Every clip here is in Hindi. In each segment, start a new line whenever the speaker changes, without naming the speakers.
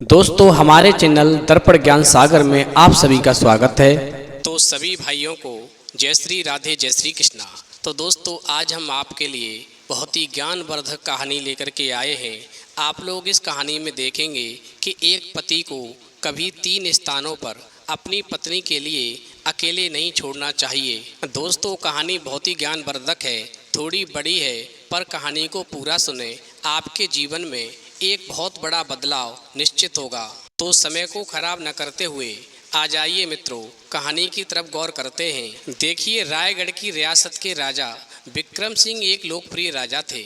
दोस्तों हमारे चैनल दर्पण ज्ञान सागर में आप सभी का स्वागत है।
तो सभी भाइयों को जय श्री राधे जय श्री कृष्णा। तो दोस्तों आज हम आपके लिए बहुत ही ज्ञानवर्धक कहानी लेकर के आए हैं। आप लोग इस कहानी में देखेंगे कि एक पति को कभी 3 स्थानों पर अपनी पत्नी के लिए अकेले नहीं छोड़ना चाहिए। दोस्तों कहानी बहुत ही ज्ञानवर्धक है, थोड़ी बड़ी है, पर कहानी को पूरा सुने, आपके जीवन में एक बहुत बड़ा बदलाव निश्चित होगा। तो समय को खराब न करते हुए आ जाइए मित्रों, कहानी की तरफ गौर करते हैं। देखिए, रायगढ़ की रियासत के राजा विक्रम सिंह एक लोकप्रिय राजा थे।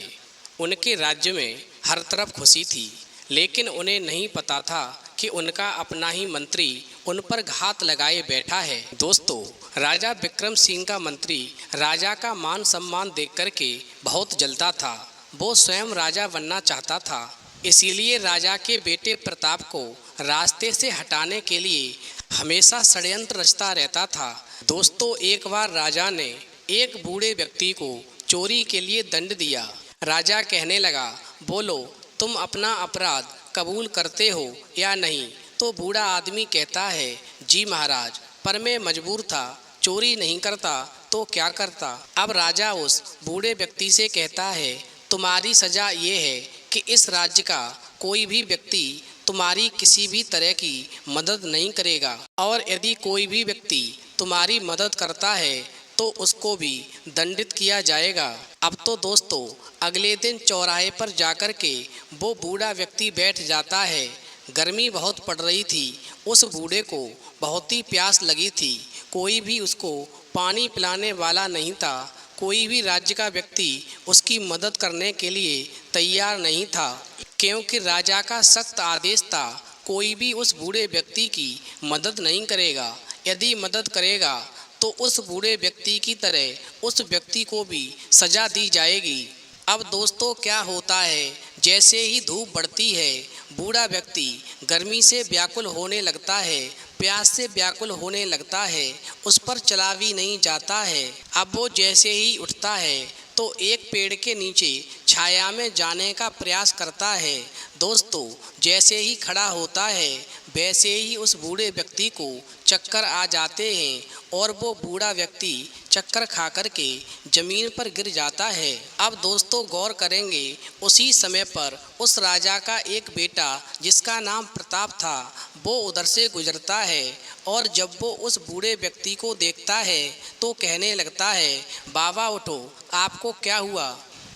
उनके राज्य में हर तरफ खुशी थी, लेकिन उन्हें नहीं पता था कि उनका अपना ही मंत्री उन पर घात लगाए बैठा है। दोस्तों, राजा विक्रम सिंह का मंत्री राजा का मान सम्मान देख करके बहुत जलता था। वो स्वयं राजा बनना चाहता था, इसीलिए राजा के बेटे प्रताप को रास्ते से हटाने के लिए हमेशा षड्यंत्र रचता रहता था। दोस्तों, एक बार राजा ने एक बूढ़े व्यक्ति को चोरी के लिए दंड दिया। राजा कहने लगा, बोलो तुम अपना अपराध कबूल करते हो या नहीं। तो बूढ़ा आदमी कहता है, जी महाराज, पर मैं मजबूर था, चोरी नहीं करता तो क्या करता। अब राजा उस बूढ़े व्यक्ति से कहता है, तुम्हारी सजा ये है कि इस राज्य का कोई भी व्यक्ति तुम्हारी किसी भी तरह की मदद नहीं करेगा, और यदि कोई भी व्यक्ति तुम्हारी मदद करता है तो उसको भी दंडित किया जाएगा। अब तो दोस्तों अगले दिन चौराहे पर जाकर के वो बूढ़ा व्यक्ति बैठ जाता है। गर्मी बहुत पड़ रही थी, उस बूढ़े को बहुत ही प्यास लगी थी। कोई भी उसको पानी पिलाने वाला नहीं था। कोई भी राज्य का व्यक्ति उसकी मदद करने के लिए तैयार नहीं था, क्योंकि राजा का सख्त आदेश था, कोई भी उस बूढ़े व्यक्ति की मदद नहीं करेगा। यदि मदद करेगा तो उस बूढ़े व्यक्ति की तरह उस व्यक्ति को भी सजा दी जाएगी। अब दोस्तों क्या होता है, जैसे ही धूप बढ़ती है, बूढ़ा व्यक्ति गर्मी से व्याकुल होने लगता है, प्यास से व्याकुल होने लगता है, उस पर चला भी नहीं जाता है। अब वो जैसे ही उठता है तो एक पेड़ के नीचे छाया में जाने का प्रयास करता है। दोस्तों जैसे ही खड़ा होता है, वैसे ही उस बूढ़े व्यक्ति को चक्कर आ जाते हैं और वो बूढ़ा व्यक्ति चक्कर खा कर के जमीन पर गिर जाता है। अब दोस्तों गौर करेंगे, उसी समय पर उस राजा का एक बेटा जिसका नाम प्रताप था, वो उधर से गुजरता है, और जब वो उस बूढ़े व्यक्ति को देखता है तो कहने लगता है, बाबा उठो, आपको क्या हुआ।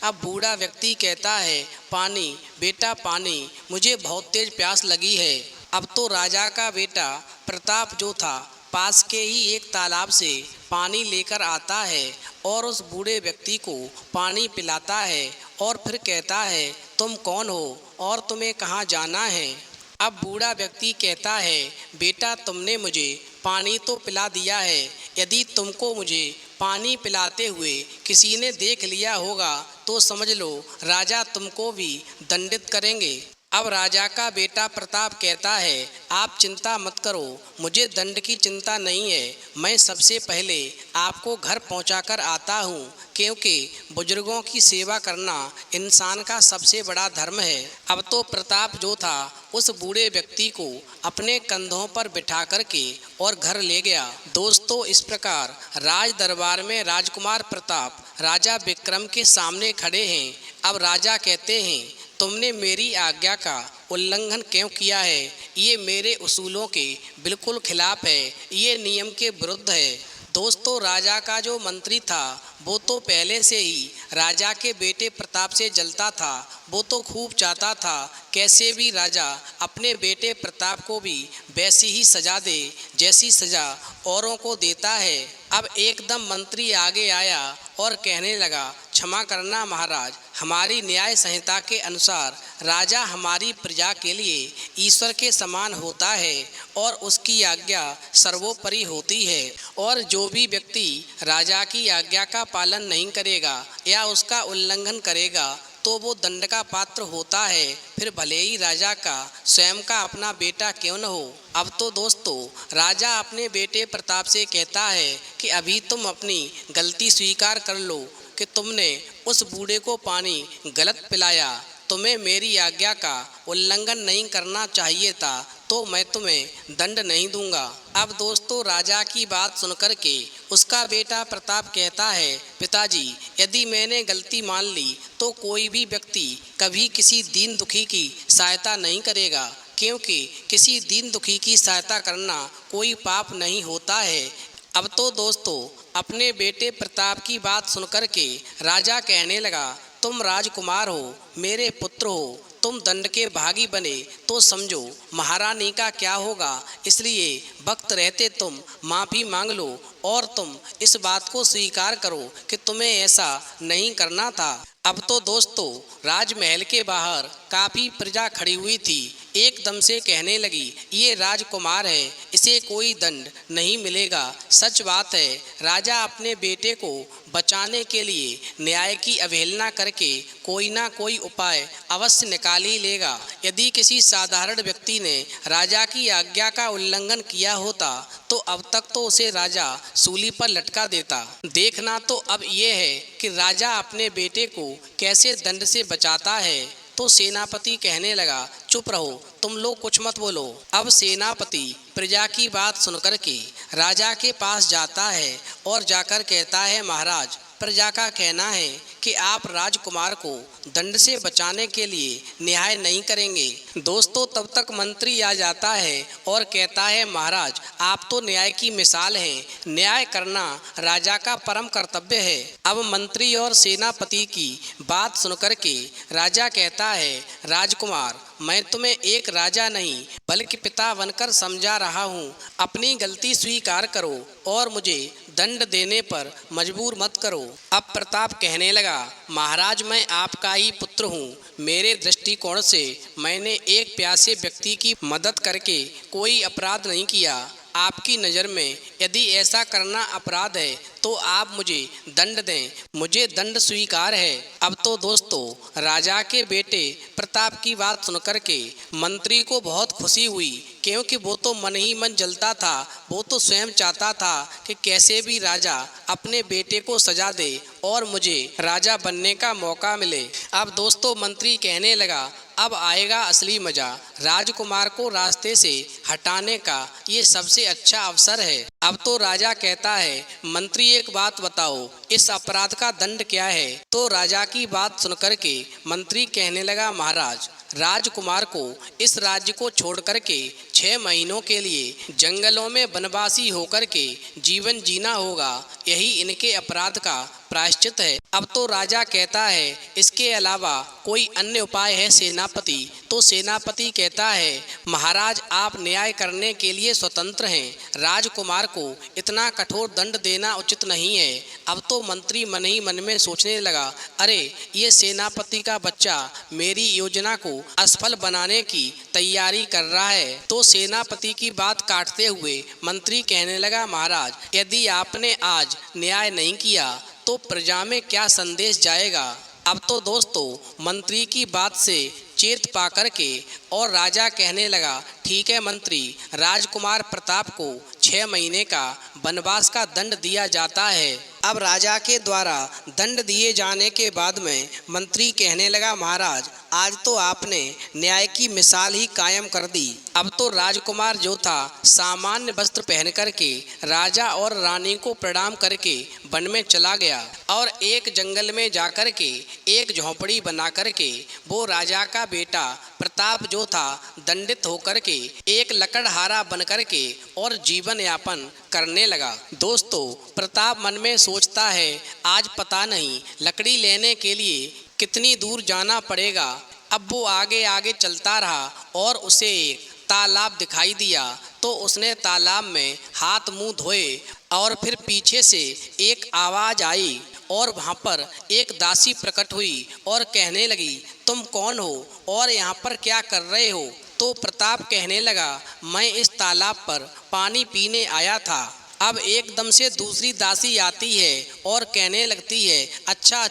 अब बूढ़ा व्यक्ति कहता है, पानी बेटा पानी, मुझे बहुत तेज प्यास लगी है। अब तो राजा का बेटा प्रताप जो था, पास के ही एक तालाब से पानी लेकर आता है और उस बूढ़े व्यक्ति को पानी पिलाता है, और फिर कहता है, तुम कौन हो और तुम्हें कहाँ जाना है। अब बूढ़ा व्यक्ति कहता है, बेटा तुमने मुझे पानी तो पिला दिया है, यदि तुमको मुझे पानी पिलाते हुए किसी ने देख लिया होगा तो समझ लो राजा तुमको भी दंडित करेंगे। अब राजा का बेटा प्रताप कहता है, आप चिंता मत करो, मुझे दंड की चिंता नहीं है, मैं सबसे पहले आपको घर पहुंचाकर आता हूं, क्योंकि बुजुर्गों की सेवा करना इंसान का सबसे बड़ा धर्म है। अब तो प्रताप जो था उस बूढ़े व्यक्ति को अपने कंधों पर बिठा करके और घर ले गया। दोस्तों इस प्रकार राज दरबार में राजकुमार प्रताप राजा विक्रम के सामने खड़े हैं। अब राजा कहते हैं, तुमने मेरी आज्ञा का उल्लंघन क्यों किया है, ये मेरे उसूलों के बिल्कुल खिलाफ है, ये नियम के विरुद्ध है। दोस्तों राजा का जो मंत्री था वो तो पहले से ही राजा के बेटे प्रताप से जलता था। वो तो खूब चाहता था कैसे भी राजा अपने बेटे प्रताप को भी वैसी ही सजा दे जैसी सजा औरों को देता है। अब एकदम मंत्री आगे आया और कहने लगा, क्षमा करना महाराज, हमारी न्याय संहिता के अनुसार राजा हमारी प्रजा के लिए ईश्वर के समान होता है और उसकी आज्ञा सर्वोपरि होती है, और जो भी व्यक्ति राजा की आज्ञा का पालन नहीं करेगा या उसका उल्लंघन करेगा तो वो दंड का पात्र होता है, फिर भले ही राजा का स्वयं का अपना बेटा क्यों न हो। अब तो दोस्तों राजा अपने बेटे प्रताप से कहता है कि अभी तुम अपनी गलती स्वीकार कर लो कि तुमने उस बूढ़े को पानी गलत पिलाया, तुम्हें मेरी आज्ञा का उल्लंघन नहीं करना चाहिए था तो मैं तुम्हें दंड नहीं दूंगा। अब दोस्तों राजा की बात सुनकर के उसका बेटा प्रताप कहता है, पिताजी यदि मैंने गलती मान ली तो कोई भी व्यक्ति कभी किसी दीन दुखी की सहायता नहीं करेगा, क्योंकि किसी दीन दुखी की सहायता करना कोई पाप नहीं होता है। अब तो दोस्तों अपने बेटे प्रताप की बात सुनकर के राजा कहने लगा, तुम राजकुमार हो, मेरे पुत्र हो, तुम दंड के भागी बने तो समझो महारानी का क्या होगा, इसलिए वक्त रहते तुम माफ़ी मांग लो और तुम इस बात को स्वीकार करो कि तुम्हें ऐसा नहीं करना था। अब तो दोस्तों राजमहल के बाहर काफ़ी प्रजा खड़ी हुई थी, एकदम से कहने लगी, ये राजकुमार है, इसे कोई दंड नहीं मिलेगा। सच बात है, राजा अपने बेटे को बचाने के लिए न्याय की अवहेलना करके कोई ना कोई उपाय अवश्य निकाल ही लेगा। यदि किसी साधारण व्यक्ति ने राजा की आज्ञा का उल्लंघन किया होता तो अब तक तो उसे राजा सूली पर लटका देता। देखना तो अब ये है कि राजा अपने बेटे को कैसे दंड से बचाता है। तो सेनापति कहने लगा, चुप रहो, तुम लोग कुछ मत बोलो। अब सेनापति प्रजा की बात सुनकर के राजा के पास जाता है और जाकर कहता है, महाराज प्रजा का कहना है कि आप राजकुमार को दंड से बचाने के लिए न्याय नहीं करेंगे। दोस्तों तब तक मंत्री आ जाता है और कहता है, महाराज आप तो न्याय की मिसाल हैं, न्याय करना राजा का परम कर्तव्य है। अब मंत्री और सेनापति की बात सुनकर के राजा कहता है, राजकुमार मैं तुम्हें एक राजा नहीं बल्कि पिता बनकर समझा रहा हूँ, अपनी गलती स्वीकार करो और मुझे दंड देने पर मजबूर मत करो। अब प्रताप कहने लगा, महाराज मैं आपका ही पुत्र हूँ, मेरे दृष्टिकोण से मैंने एक प्यासे व्यक्ति की मदद करके कोई अपराध नहीं किया। आपकी नज़र में यदि ऐसा करना अपराध है तो आप मुझे दंड दें, मुझे दंड स्वीकार है। अब तो दोस्तों राजा के बेटे प्रताप की बात सुनकर के मंत्री को बहुत खुशी हुई, क्योंकि वो तो मन ही मन जलता था, वो तो स्वयं चाहता था कि कैसे भी राजा अपने बेटे को सजा दे और मुझे राजा बनने का मौका मिले। अब दोस्तों मंत्री कहने लगा, अब आएगा असली मजा, राजकुमार को रास्ते से हटाने का ये सबसे अच्छा अवसर है। अब तो राजा कहता है, मंत्री एक बात बताओ, इस अपराध का दंड क्या है? तो राजा की बात सुनकर के मंत्री कहने लगा, महाराज राजकुमार को इस राज्य को छोड़ करके 6 महीनों के लिए जंगलों में वनवासी होकर के जीवन जीना होगा, यही इनके अपराध का प्रायश्चित है। अब तो राजा कहता है, इसके अलावा कोई अन्य उपाय है सेनापति? तो सेनापति कहता है, महाराज आप न्याय करने के लिए स्वतंत्र हैं, राजकुमार को इतना कठोर दंड देना उचित नहीं है। अब तो मंत्री मन ही मन में सोचने लगा, अरे ये सेनापति का बच्चा मेरी योजना को असफल बनाने की तैयारी कर रहा है। तो सेनापति की बात काटते हुए मंत्री कहने लगा, महाराज यदि आपने आज न्याय नहीं किया तो प्रजा में क्या संदेश जाएगा? अब तो दोस्तों मंत्री की बात से चेत पा कर के और राजा कहने लगा, ठीक है मंत्री, राजकुमार प्रताप को 6 महीने का वनवास का दंड दिया जाता है। अब राजा के द्वारा दंड दिए जाने के बाद में मंत्री कहने लगा, महाराज आज तो आपने न्याय की मिसाल ही कायम कर दी। अब तो राजकुमार जो था सामान्य वस्त्र पहन करके राजा और रानी को प्रणाम करके वन में चला गया और एक जंगल में जाकर के एक झोंपड़ी बना करके वो राजा का बेटा प्रताप जो था दंडित होकर के एक लकड़हारा बन करके और जीवन यापन करने लगा। दोस्तों प्रताप मन में सोचता है, आज पता नहीं लकड़ी लेने के लिए कितनी दूर जाना पड़ेगा। अब वो आगे आगे चलता रहा और उसे एक तालाब दिखाई दिया, तो उसने तालाब में हाथ मुंह धोए और फिर पीछे से एक आवाज़ आई और वहाँ पर एक दासी प्रकट हुई और कहने लगी, तुम कौन हो और यहाँ पर क्या कर रहे हो? तो प्रताप कहने लगा, मैं इस तालाब पर पानी पीने आया था। अब एकदम से दूसरी दासी आती है और कहने लगती है, अच्छा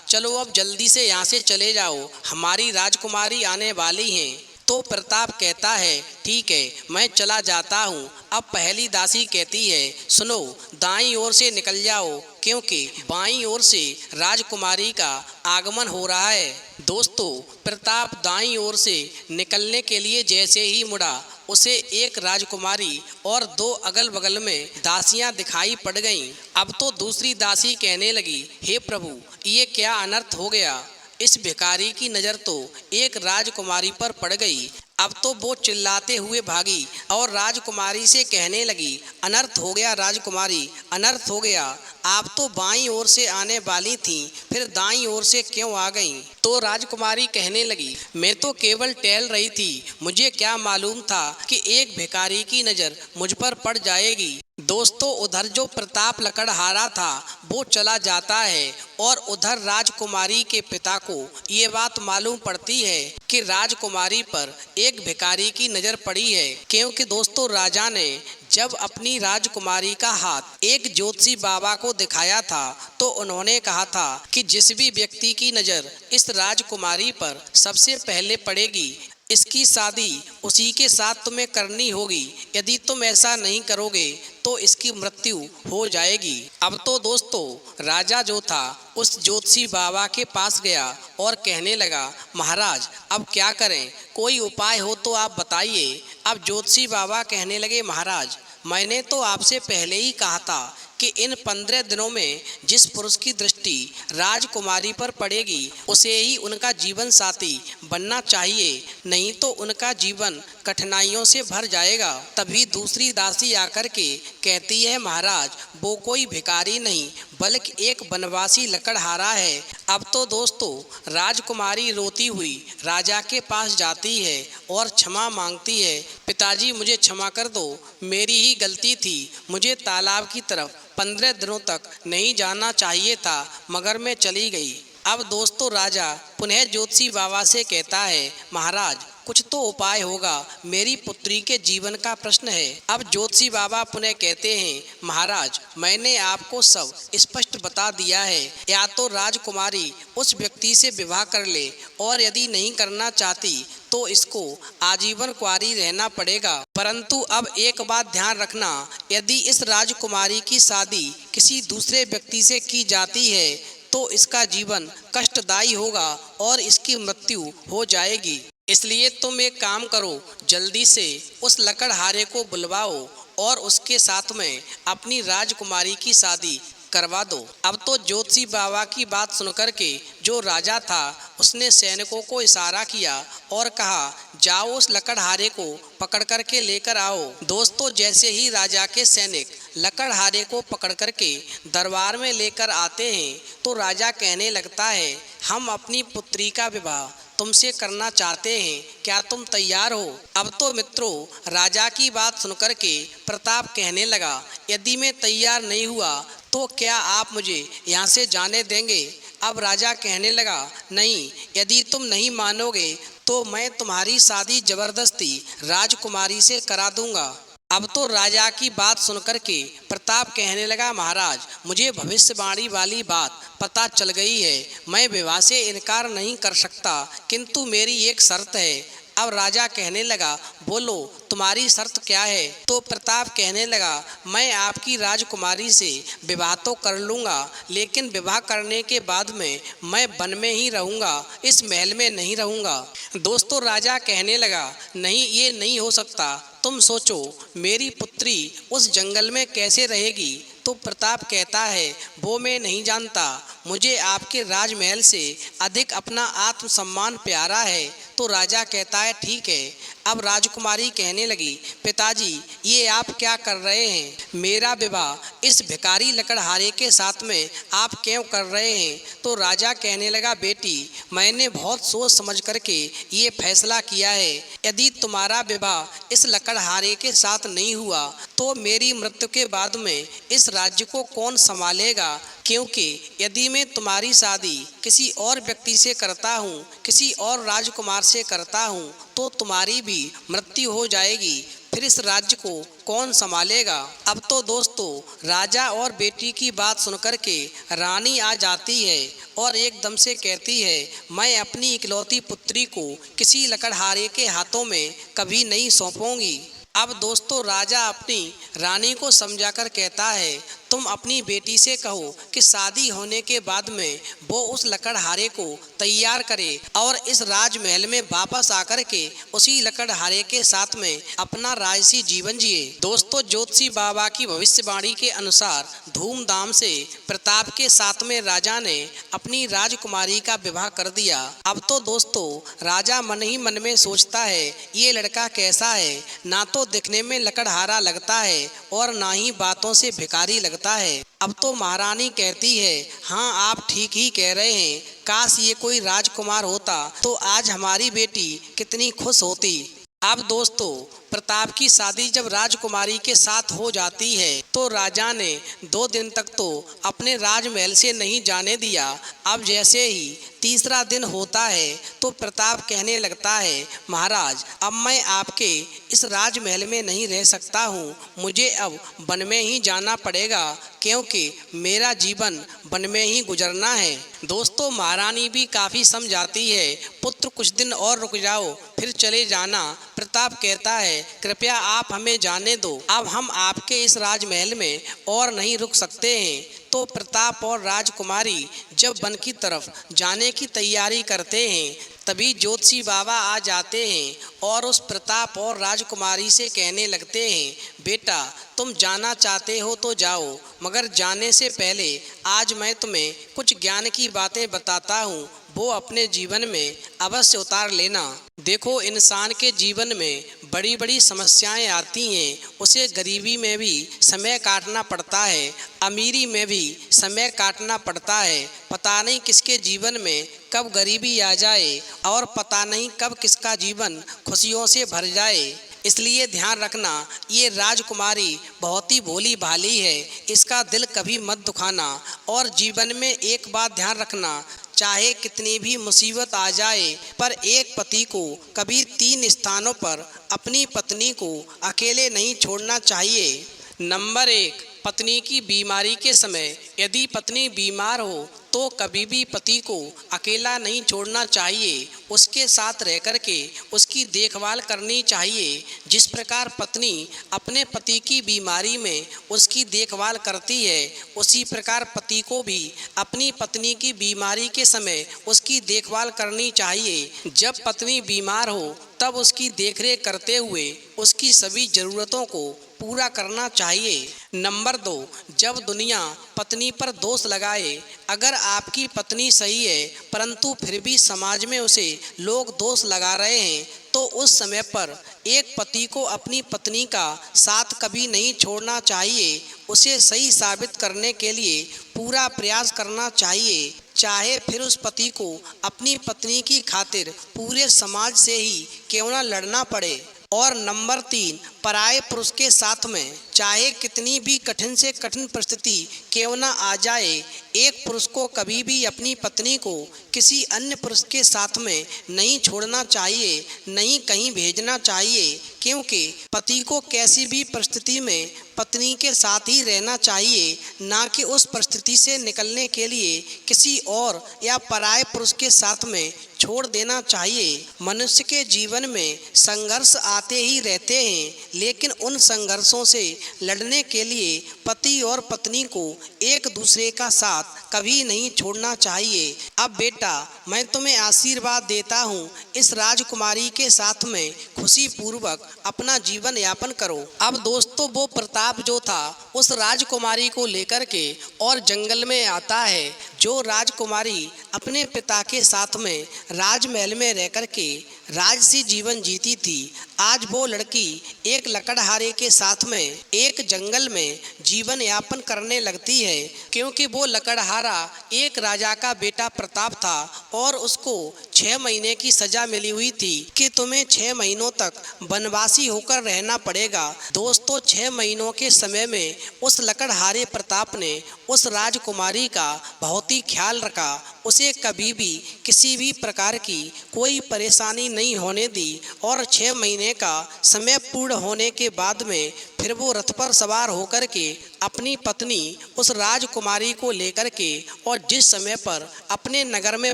चलो अब जल्दी से यहाँ से चले जाओ, हमारी राजकुमारी आने वाली हैं। तो प्रताप कहता है ठीक है, मैं चला जाता हूँ। अब पहली दासी कहती है सुनो, दाईं ओर से निकल जाओ क्योंकि बाईं ओर से राजकुमारी का आगमन हो रहा है। दोस्तों, प्रताप दाईं ओर से निकलने के लिए जैसे ही मुड़ा, उसे एक राजकुमारी और दो अगल बगल में दासियां दिखाई पड़ गईं। अब तो दूसरी दासी कहने लगी, हे प्रभु, ये क्या अनर्थ हो गया। इस भिखारी की नज़र तो एक राजकुमारी पर पड़ गई। अब तो वो चिल्लाते हुए भागी और राजकुमारी से कहने लगी, अनर्थ हो गया राजकुमारी, अनर्थ हो गया। आप तो बाईं ओर से आने वाली थीं, फिर दाईं ओर से क्यों आ गईं? तो राजकुमारी कहने लगी, मैं तो केवल टहल रही थी, मुझे क्या मालूम था कि एक भिखारी की नज़र मुझ पर पड़ जाएगी। दोस्तों, उधर जो प्रताप लकड़हारा था वो चला जाता है और उधर राजकुमारी के पिता को ये बात मालूम पड़ती है कि राजकुमारी पर एक भिखारी की नज़र पड़ी है। क्योंकि दोस्तों, राजा ने जब अपनी राजकुमारी का हाथ एक ज्योतिषी बाबा को दिखाया था तो उन्होंने कहा था कि जिस भी व्यक्ति की नज़र इस राजकुमारी पर सबसे पहले पड़ेगी, इसकी शादी उसी के साथ तुम्हें करनी होगी। यदि तुम ऐसा नहीं करोगे तो इसकी मृत्यु हो जाएगी। अब तो दोस्तों, राजा जो था उस ज्योतिषी बाबा के पास गया और कहने लगा, महाराज अब क्या करें, कोई उपाय हो तो आप बताइए। अब ज्योतिषी बाबा कहने लगे, महाराज मैंने तो आपसे पहले ही कहा था कि इन 15 दिनों में जिस पुरुष की दृष्टि राजकुमारी पर पड़ेगी उसे ही उनका जीवन साथी बनना चाहिए, नहीं तो उनका जीवन कठिनाइयों से भर जाएगा। तभी दूसरी दासी आकर के कहती है, महाराज वो कोई भिखारी नहीं बल्कि एक बनवासी लकड़हारा है। अब तो दोस्तों, राजकुमारी रोती हुई राजा के पास जाती है और क्षमा मांगती है, पिताजी मुझे क्षमा कर दो, मेरी ही गलती थी, मुझे तालाब की तरफ 15 दिनों तक नहीं जाना चाहिए था मगर मैं चली गई। अब दोस्तों, राजा पुनः ज्योतिषी बाबा से कहता है, महाराज कुछ तो उपाय होगा, मेरी पुत्री के जीवन का प्रश्न है। अब ज्योतिषी बाबा पुनः कहते हैं, महाराज मैंने आपको सब स्पष्ट बता दिया है, या तो राजकुमारी उस व्यक्ति से विवाह कर ले और यदि नहीं करना चाहती तो इसको आजीवन कुंवारी रहना पड़ेगा। परंतु अब एक बात ध्यान रखना, यदि इस राजकुमारी की शादी किसी दूसरे व्यक्ति से की जाती है तो इसका जीवन कष्टदायी होगा और इसकी मृत्यु हो जाएगी। इसलिए तुम एक काम करो, जल्दी से उस लकड़हारे को बुलवाओ और उसके साथ में अपनी राजकुमारी की शादी करवा दो। अब तो ज्योतिषी बाबा की बात सुनकर के जो राजा था उसने सैनिकों को इशारा किया और कहा, जाओ उस लकड़हारे को पकड़ करके लेकर आओ। दोस्तों, जैसे ही राजा के सैनिक लकड़हारे को पकड़ करके दरबार में लेकर आते हैं तो राजा कहने लगता है, हम अपनी पुत्री का विवाह तुमसे करना चाहते हैं, क्या तुम तैयार हो? अब तो मित्रों, राजा की बात सुनकर के प्रताप कहने लगा, यदि मैं तैयार नहीं हुआ तो क्या आप मुझे यहाँ से जाने देंगे? अब राजा कहने लगा, नहीं, यदि तुम नहीं मानोगे तो मैं तुम्हारी शादी जबरदस्ती राजकुमारी से करा दूंगा। अब तो राजा की बात सुनकर के प्रताप कहने लगा, महाराज मुझे भविष्यवाणी वाली बात पता चल गई है, मैं विवाह से इनकार नहीं कर सकता, किंतु मेरी एक शर्त है। अब राजा कहने लगा, बोलो तुम्हारी शर्त क्या है? तो प्रताप कहने लगा, मैं आपकी राजकुमारी से विवाह तो कर लूँगा, लेकिन विवाह करने के बाद में मैं वन में ही रहूँगा, इस महल में नहीं रहूँगा। दोस्तों, राजा कहने लगा, नहीं, ये नहीं हो सकता, तुम सोचो मेरी पुत्री उस जंगल में कैसे रहेगी? तो प्रताप कहता है, वो मैं नहीं जानता, मुझे आपके राजमहल से अधिक अपना आत्मसम्मान प्यारा है। तो राजा कहता है, ठीक है। अब राजकुमारी कहने लगी, पिताजी ये आप क्या कर रहे हैं? मेरा विवाह इस भिखारी लकड़हारे के साथ में आप क्यों कर रहे हैं? तो राजा कहने लगा, बेटी मैंने बहुत सोच समझ करके ये फैसला किया है, यदि तुम्हारा विवाह इस लकड़हारे के साथ नहीं हुआ तो मेरी मृत्यु के बाद में इस राज्य को कौन संभालेगा? क्योंकि यदि मैं तुम्हारी शादी किसी और व्यक्ति से करता हूँ, किसी और राजकुमार से करता हूँ, तो तुम्हारी भी मृत्यु हो जाएगी। फिर इस राज्य को कौन संभालेगा। अब तो दोस्तों राजा और बेटी की बात सुनकर के रानी आ जाती है और एकदम से कहती है, मैं अपनी इकलौती पुत्री को किसी लकड़हारे के हाथों में कभी नहीं सौंपूंगी। अब दोस्तों राजा अपनी रानी को समझाकर कहता है, तुम अपनी बेटी से कहो कि शादी होने के बाद में वो उस लकड़हारे को तैयार करे और इस राजमहल में वापस आकर के उसी लकड़हारे के साथ में अपना राजसी जीवन जिए। दोस्तों ज्योतिषी बाबा की भविष्यवाणी के अनुसार धूमधाम से प्रताप के साथ में राजा ने अपनी राजकुमारी का विवाह कर दिया। अब तो दोस्तों राजा मन ही मन में सोचता है, ये लड़का कैसा है, ना तो दिखने में लकड़हारा लगता है और ना ही बातों से भिखारी लगता है। अब तो महारानी कहती है, हाँ आप ठीक ही कह रहे हैं, काश ये कोई राजकुमार होता तो आज हमारी बेटी कितनी खुश होती। अब दोस्तों प्रताप की शादी जब राजकुमारी के साथ हो जाती है तो राजा ने 2 दिन तक तो अपने राजमहल से नहीं जाने दिया। अब जैसे ही तीसरा दिन होता है तो प्रताप कहने लगता है, महाराज अब मैं आपके इस राजमहल में नहीं रह सकता हूँ, मुझे अब वन में ही जाना पड़ेगा क्योंकि मेरा जीवन वन में ही गुजरना है। दोस्तों महारानी भी काफ़ी समझाती है, पुत्र कुछ दिन और रुक जाओ फिर चले जाना। प्रताप कहता है, कृपया आप हमें जाने दो, अब हम आपके इस राजमहल में और नहीं रुक सकते हैं। तो प्रताप और राजकुमारी जब वन की तरफ जाने की तैयारी करते हैं तभी ज्योतिषी बाबा आ जाते हैं और उस प्रताप और राजकुमारी से कहने लगते हैं, बेटा तुम जाना चाहते हो तो जाओ, मगर जाने से पहले आज मैं तुम्हें कुछ ज्ञान की बातें बताता हूँ, वो अपने जीवन में अवश्य उतार लेना। देखो इंसान के जीवन में बड़ी बड़ी समस्याएं आती हैं, उसे गरीबी में भी समय काटना पड़ता है, अमीरी में भी समय काटना पड़ता है। पता नहीं किसके जीवन में कब गरीबी आ जाए और पता नहीं कब किसका जीवन खुशियों से भर जाए। इसलिए ध्यान रखना, ये राजकुमारी बहुत ही भोली भाली है, इसका दिल कभी मत दुखाना। और जीवन में एक बात ध्यान रखना, चाहे कितनी भी मुसीबत आ जाए पर एक पति को कभी 3 स्थानों पर अपनी पत्नी को अकेले नहीं छोड़ना चाहिए। नंबर 1, पत्नी की बीमारी के समय यदि पत्नी बीमार हो तो कभी भी पति को अकेला नहीं छोड़ना चाहिए, उसके साथ रह कर के उसकी देखभाल करनी चाहिए। जिस प्रकार पत्नी अपने पति की बीमारी में उसकी देखभाल करती है, उसी प्रकार पति को भी अपनी पत्नी की बीमारी के समय उसकी देखभाल करनी चाहिए। जब पत्नी बीमार हो तब उसकी देखरेख करते हुए उसकी सभी ज़रूरतों को पूरा करना चाहिए। नंबर 2, जब दुनिया पत्नी पर दोष लगाए, अगर आपकी पत्नी सही है परंतु फिर भी समाज में उसे लोग दोष लगा रहे हैं तो उस समय पर एक पति को अपनी पत्नी का साथ कभी नहीं छोड़ना चाहिए, उसे सही साबित करने के लिए पूरा प्रयास करना चाहिए, चाहे फिर उस पति को अपनी पत्नी की खातिर पूरे समाज से ही क्यों न लड़ना पड़े। और नंबर 3, पराये पुरुष के साथ में चाहे कितनी भी कठिन से कठिन परिस्थिति क्यों न आ जाए, एक पुरुष को कभी भी अपनी पत्नी को किसी अन्य पुरुष के साथ में नहीं छोड़ना चाहिए, नहीं कहीं भेजना चाहिए, क्योंकि पति को कैसी भी परिस्थिति में पत्नी के साथ ही रहना चाहिए, ना कि उस परिस्थिति से निकलने के लिए किसी और या पराये पुरुष के साथ में छोड़ देना चाहिए। मनुष्य के जीवन में संघर्ष आते ही रहते हैं, लेकिन उन संघर्षों से लड़ने के लिए पति और पत्नी को एक दूसरे का साथ कभी नहीं छोड़ना चाहिए। अब बेटा मैं तुम्हें आशीर्वाद देता हूँ, इस राजकुमारी के साथ में खुशी पूर्वक अपना जीवन यापन करो। अब दोस्तों वो प्रताप जो था उस राजकुमारी को लेकर के और जंगल में आता है। जो राजकुमारी अपने पिता के साथ में राजमहल में रह कर के राजसी जीवन जीती थी, आज वो लड़की एक लकड़हारे के साथ में एक जंगल में जीवन यापन करने लगती है, क्योंकि वो लकड़हारा एक राजा का बेटा प्रताप था और उसको 6 महीने की सजा मिली हुई थी कि तुम्हें 6 महीनों तक वनवासी होकर रहना पड़ेगा। दोस्तों 6 महीनों के समय में उस लकड़हारे प्रताप ने उस राजकुमारी का बहुत ही ख्याल रखा। उसे कभी भी किसी भी प्रकार की कोई परेशानी नहीं होने दी और 6 महीने का समय पूर्ण होने के बाद में फिर वो रथ पर सवार होकर के अपनी पत्नी उस राजकुमारी को लेकर के और जिस समय पर अपने नगर में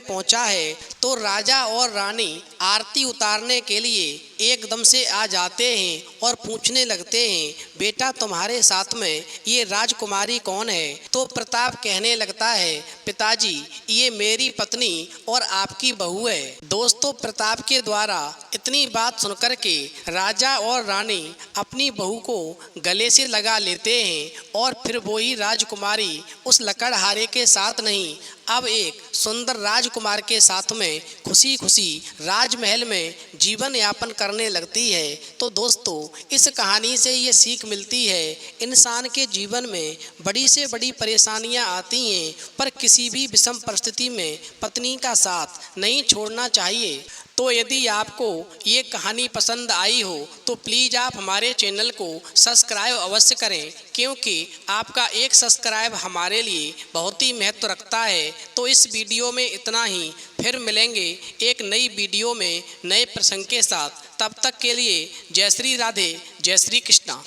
पहुंचा है तो राजा और रानी आरती उतारने के लिए एकदम से आ जाते हैं और पूछने लगते हैं, बेटा तुम्हारे साथ में ये राजकुमारी कौन है? तो प्रताप कहने लगता है, पिताजी ये मेरी पत्नी और आपकी बहू है। दोस्तों प्रताप के द्वारा इतनी बात सुनकर के राजा और रानी अपनी बहू को गले से लगा लेते हैं और फिर वही राजकुमारी उस लकड़हारे के साथ नहीं, अब एक सुंदर राजकुमार के साथ में खुशी खुशी राजमहल में जीवन यापन करने लगती है। तो दोस्तों इस कहानी से ये सीख मिलती है, इंसान के जीवन में बड़ी से बड़ी परेशानियां आती हैं पर किसी भी विषम परिस्थिति में पत्नी का साथ नहीं छोड़ना चाहिए। तो यदि आपको ये कहानी पसंद आई हो तो प्लीज़ आप हमारे चैनल को सब्सक्राइब अवश्य करें, क्योंकि आपका एक सब्सक्राइब हमारे लिए बहुत ही महत्व रखता है। तो इस वीडियो में इतना ही, फिर मिलेंगे एक नई वीडियो में नए प्रसंग के साथ। तब तक के लिए जय श्री राधे, जय श्री कृष्णा।